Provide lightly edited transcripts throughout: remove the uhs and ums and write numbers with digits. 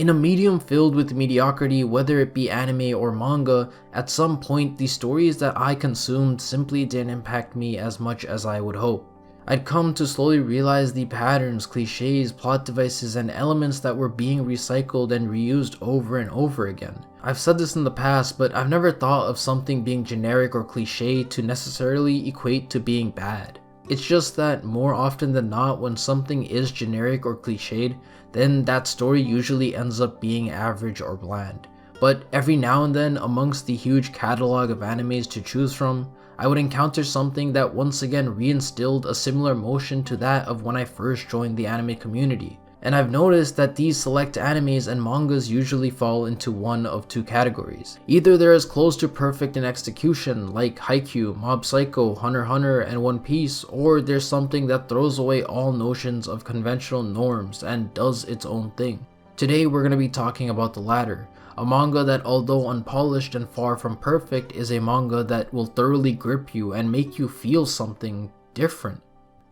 In a medium filled with mediocrity, whether it be anime or manga, at some point the stories that I consumed simply didn't impact me as much as I would hope. I'd come to slowly realize the patterns, cliches, plot devices, and elements that were being recycled and reused over and over again. I've said this in the past, but I've never thought of something being generic or cliche to necessarily equate to being bad. It's just that more often than not, when something is generic or cliched, then that story usually ends up being average or bland. But every now and then, amongst the huge catalog of animes to choose from, I would encounter something that once again reinstilled a similar emotion to that of when I first joined the anime community. And I've noticed that these select animes and mangas usually fall into one of two categories. Either they're as close to perfect in execution, like Haikyuu, Mob Psycho, Hunter x Hunter, and One Piece, or there's something that throws away all notions of conventional norms and does its own thing. Today we're going to be talking about the latter, a manga that, although unpolished and far from perfect, is a manga that will thoroughly grip you and make you feel something different.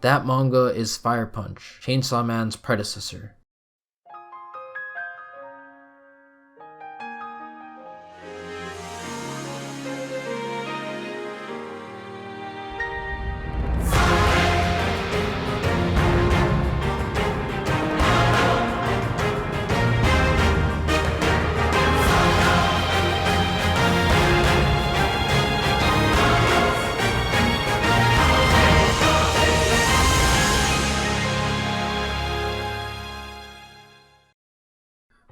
That manga is Fire Punch, Chainsaw Man's predecessor.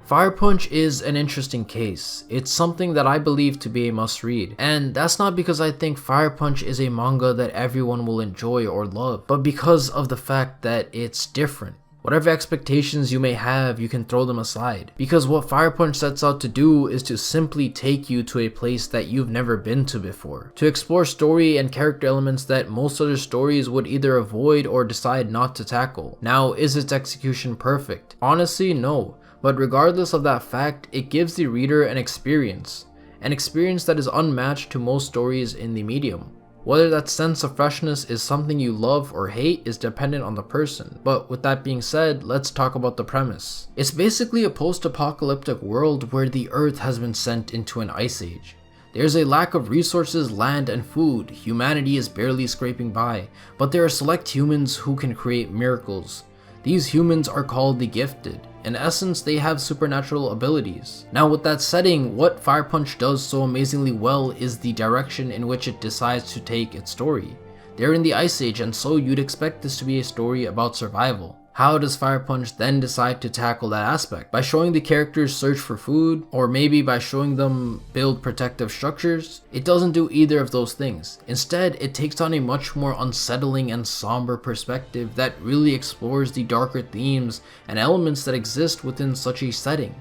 Fire Punch is an interesting case. It's something that I believe to be a must-read, and that's not because I think Fire Punch is a manga that everyone will enjoy or love, but because of the fact that it's different. Whatever expectations you may have, you can throw them aside, because what Fire Punch sets out to do is to simply take you to a place that you've never been to before, to explore story and character elements that most other stories would either avoid or decide not to tackle. Now, is its execution perfect? Honestly, no. But regardless of that fact, it gives the reader an experience that is unmatched to most stories in the medium. Whether that sense of freshness is something you love or hate is dependent on the person, but with that being said, let's talk about the premise. It's basically a post-apocalyptic world where the Earth has been sent into an ice age. There's a lack of resources, land, and food. Humanity is barely scraping by, but there are select humans who can create miracles. These humans are called the Gifted. In essence, they have supernatural abilities. Now with that setting, what Fire Punch does so amazingly well is the direction in which it decides to take its story. They're in the Ice Age, and so you'd expect this to be a story about survival. How does Fire Punch then decide to tackle that aspect? By showing the characters search for food, or maybe by showing them build protective structures? It doesn't do either of those things. Instead, it takes on a much more unsettling and somber perspective that really explores the darker themes and elements that exist within such a setting.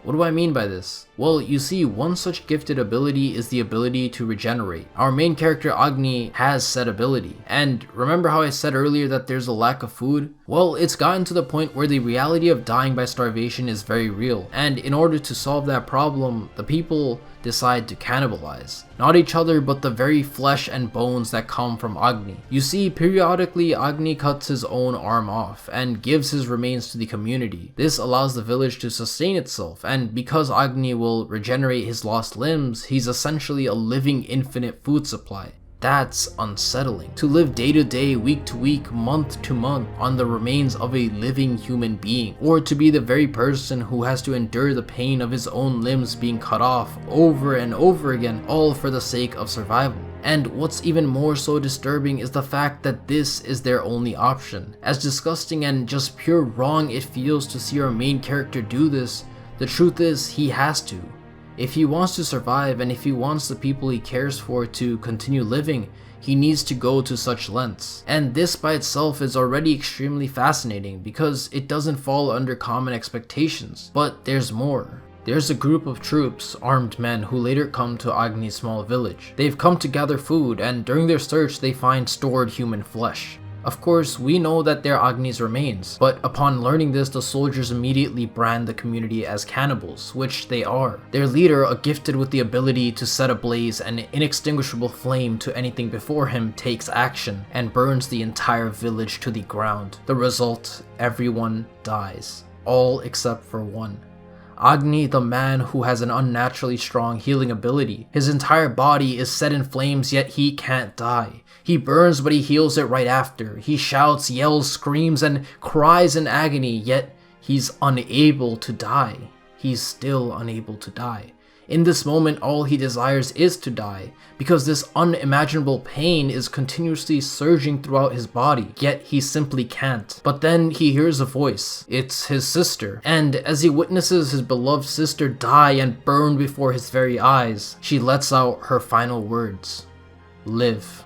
What do I mean by this? Well, you see, one such gifted ability is the ability to regenerate. Our main character Agni has said ability. And remember how I said earlier that there's a lack of food? Well, it's gotten to the point where the reality of dying by starvation is very real. And in order to solve that problem, the people decide to cannibalize. Not each other, but the very flesh and bones that come from Agni. You see, periodically Agni cuts his own arm off and gives his remains to the community. This allows the village to sustain itself, and because Agni will regenerate his lost limbs, he's essentially a living infinite food supply. That's unsettling. To live day to day, week to week, month to month on the remains of a living human being, or to be the very person who has to endure the pain of his own limbs being cut off over and over again, all for the sake of survival. And what's even more so disturbing is the fact that this is their only option. As disgusting and just pure wrong it feels to see our main character do this, the truth is he has to. If he wants to survive, and if he wants the people he cares for to continue living, he needs to go to such lengths. And this by itself is already extremely fascinating because it doesn't fall under common expectations. But there's more. There's a group of troops, armed men, who later come to Agni's small village. They've come to gather food, and during their search they find stored human flesh. Of course, we know that they're Agni's remains, but upon learning this, the soldiers immediately brand the community as cannibals, which they are. Their leader, gifted with the ability to set ablaze an inextinguishable flame to anything before him, takes action and burns the entire village to the ground. The result, everyone dies. All except for one. Agni, the man who has an unnaturally strong healing ability. His entire body is set in flames, yet he can't die. He burns, but he heals it right after. He shouts, yells, screams, and cries in agony, yet he's unable to die. He's still unable to die. In this moment, all he desires is to die, because this unimaginable pain is continuously surging throughout his body, yet he simply can't. But then he hears a voice. It's his sister. And as he witnesses his beloved sister die and burn before his very eyes, she lets out her final words. Live.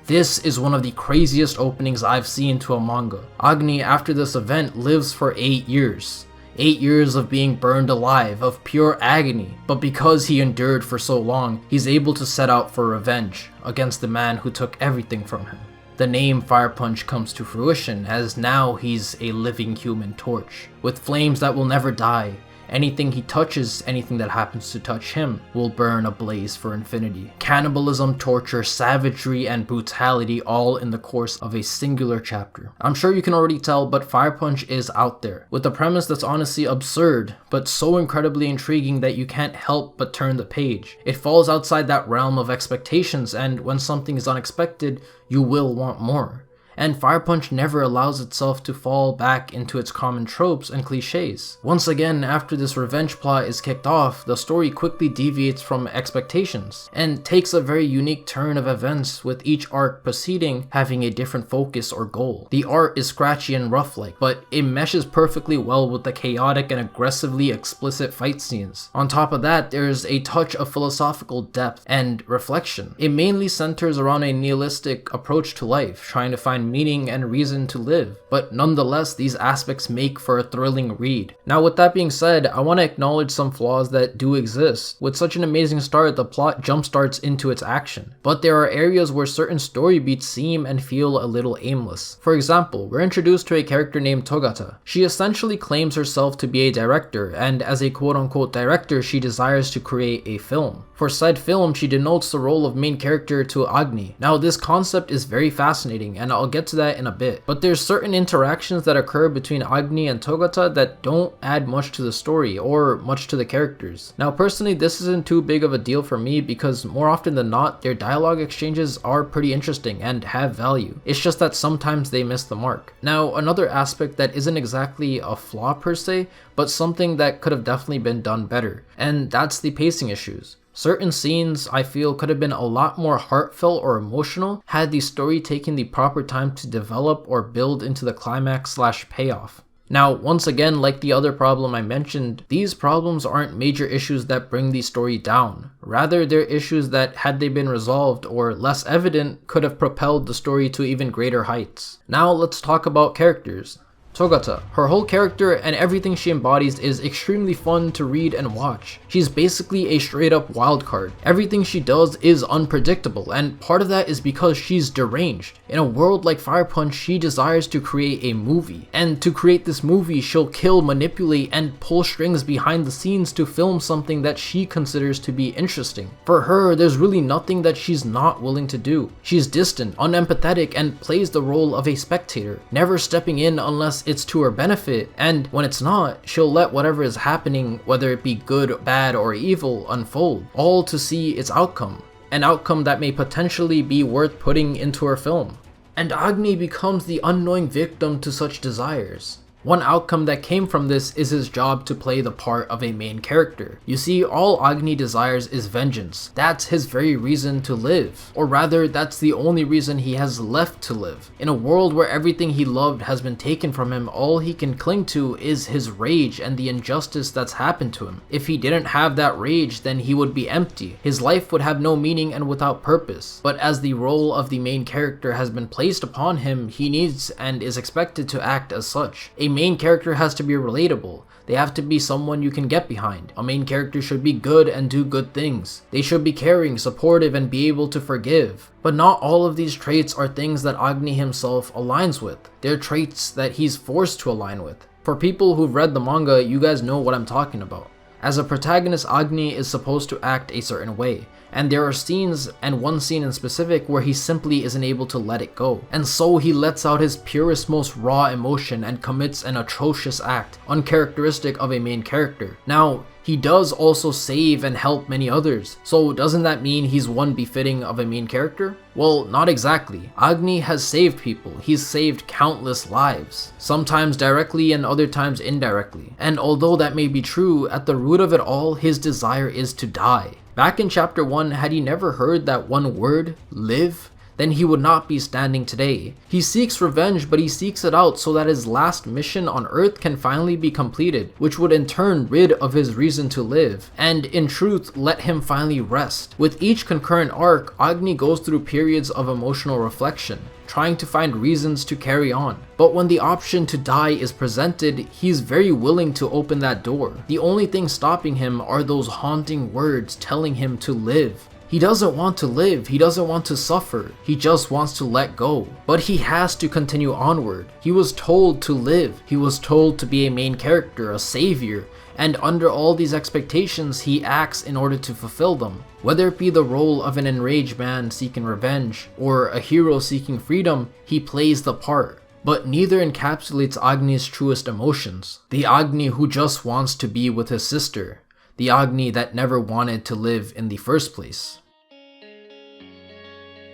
This is one of the craziest openings I've seen to a manga. Agni, after this event, lives for 8 years. 8 years of being burned alive, of pure agony, but because he endured for so long, he's able to set out for revenge against the man who took everything from him. The name Fire Punch comes to fruition, as now he's a living human torch, with flames that will never die. Anything he touches, anything that happens to touch him, will burn ablaze for infinity. Cannibalism, torture, savagery, and brutality all in the course of a singular chapter. I'm sure you can already tell, but Fire Punch is out there, with a premise that's honestly absurd, but so incredibly intriguing that you can't help but turn the page. It falls outside that realm of expectations, and when something is unexpected, you will want more. And Fire Punch never allows itself to fall back into its common tropes and cliches. Once again, after this revenge plot is kicked off, the story quickly deviates from expectations and takes a very unique turn of events, with each arc proceeding having a different focus or goal. The art is scratchy and rough-like, but it meshes perfectly well with the chaotic and aggressively explicit fight scenes. On top of that, there's a touch of philosophical depth and reflection. It mainly centers around a nihilistic approach to life, trying to find meaning and reason to live, but nonetheless these aspects make for a thrilling read. Now with that being said, I want to acknowledge some flaws that do exist. With such an amazing start, the plot jumpstarts into its action, but there are areas where certain story beats seem and feel a little aimless. For example, we're introduced to a character named Togata. She essentially claims herself to be a director, and as a quote-unquote director, she desires to create a film. For said film, she denotes the role of main character to Agni. Now this concept is very fascinating, and I'll get to that in a bit, but there's certain interactions that occur between Agni and Togata that don't add much to the story or much to the characters. Now personally, this isn't too big of a deal for me because more often than not, their dialogue exchanges are pretty interesting and have value. It's just that sometimes they miss the mark. Now another aspect that isn't exactly a flaw per se, but something that could have definitely been done better, and that's the pacing issues. Certain scenes I feel could have been a lot more heartfelt or emotional had the story taken the proper time to develop or build into the climax/payoff. Now, once again, like the other problem I mentioned, these problems aren't major issues that bring the story down. Rather, they're issues that, had they been resolved or less evident, could have propelled the story to even greater heights. Now let's talk about characters. Togata. Her whole character and everything she embodies is extremely fun to read and watch. She's basically a straight up wildcard. Everything she does is unpredictable, and part of that is because she's deranged. In a world like Fire Punch, she desires to create a movie, and to create this movie, she'll kill, manipulate, and pull strings behind the scenes to film something that she considers to be interesting. For her, there's really nothing that she's not willing to do. She's distant, unempathetic, and plays the role of a spectator, never stepping in unless it's to her benefit, and when it's not, she'll let whatever is happening, whether it be good, bad, or evil, unfold, all to see its outcome. An outcome that may potentially be worth putting into her film. And Agni becomes the unknowing victim to such desires. One outcome that came from this is his job to play the part of a main character. You see, all Agni desires is vengeance. That's his very reason to live. Or rather, that's the only reason he has left to live. In a world where everything he loved has been taken from him, all he can cling to is his rage and the injustice that's happened to him. If he didn't have that rage, then he would be empty. His life would have no meaning and without purpose. But as the role of the main character has been placed upon him, he needs and is expected to act as such. A main character has to be relatable. They have to be someone you can get behind. A main character should be good and do good things. They should be caring, supportive, and be able to forgive. But not all of these traits are things that Agni himself aligns with. They're traits that he's forced to align with. For people who've read the manga, you guys know what I'm talking about. As a protagonist, Agni is supposed to act a certain way, and there are scenes, and one scene in specific, where he simply isn't able to let it go. And so he lets out his purest, most raw emotion and commits an atrocious act, uncharacteristic of a main character. Now, he does also save and help many others, so doesn't that mean he's one befitting of a main character? Well, not exactly. Agni has saved people. He's saved countless lives, sometimes directly and other times indirectly. And although that may be true, at the root of it all, his desire is to die. Back in chapter 1, had he never heard that one word, live, then he would not be standing today. He seeks revenge, but he seeks it out so that his last mission on Earth can finally be completed, which would in turn rid of his reason to live, and in truth let him finally rest. With each concurrent arc, Agni goes through periods of emotional reflection, trying to find reasons to carry on. But when the option to die is presented, he's very willing to open that door. The only thing stopping him are those haunting words telling him to live. He doesn't want to live, he doesn't want to suffer, he just wants to let go. But he has to continue onward. He was told to live, he was told to be a main character, a savior, and under all these expectations, he acts in order to fulfill them. Whether it be the role of an enraged man seeking revenge, or a hero seeking freedom, he plays the part. But neither encapsulates Agni's truest emotions. The Agni who just wants to be with his sister. The Agni that never wanted to live in the first place.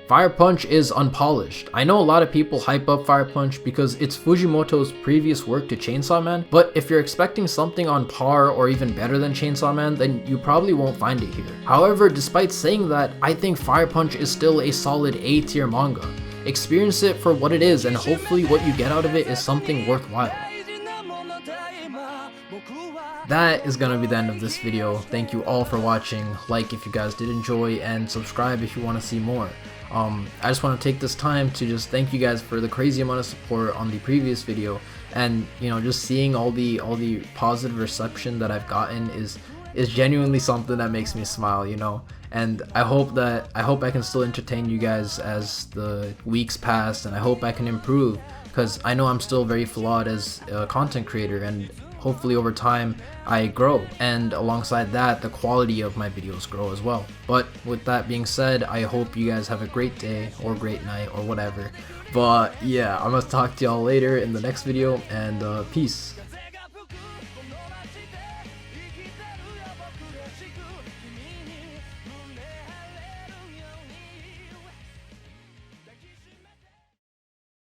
Fire Punch is Unpolished. I know a lot of people hype up Fire Punch because it's Fujimoto's previous work to Chainsaw Man, but if you're expecting something on par or even better than Chainsaw Man, then you probably won't find it here. However, despite saying that, I think Fire Punch is still a solid A-tier manga. Experience it for what it is, and hopefully what you get out of it is something worthwhile. That is gonna be the end of this video. Thank you all for watching. Like if you guys did enjoy, and subscribe if you want to see more. I just want to take this time to just thank you guys for the crazy amount of support on the previous video, and you know, just seeing all the positive reception that I've gotten is genuinely something that makes me smile, you know. And I hope I can still entertain you guys as the weeks pass, and I hope I can improve, because I know I'm still very flawed as a content creator, and hopefully over time I grow, and alongside that the quality of my videos grow as well. But with that being said, I hope you guys have a great day or great night or whatever. But yeah, I'm gonna talk to y'all later in the next video, and peace.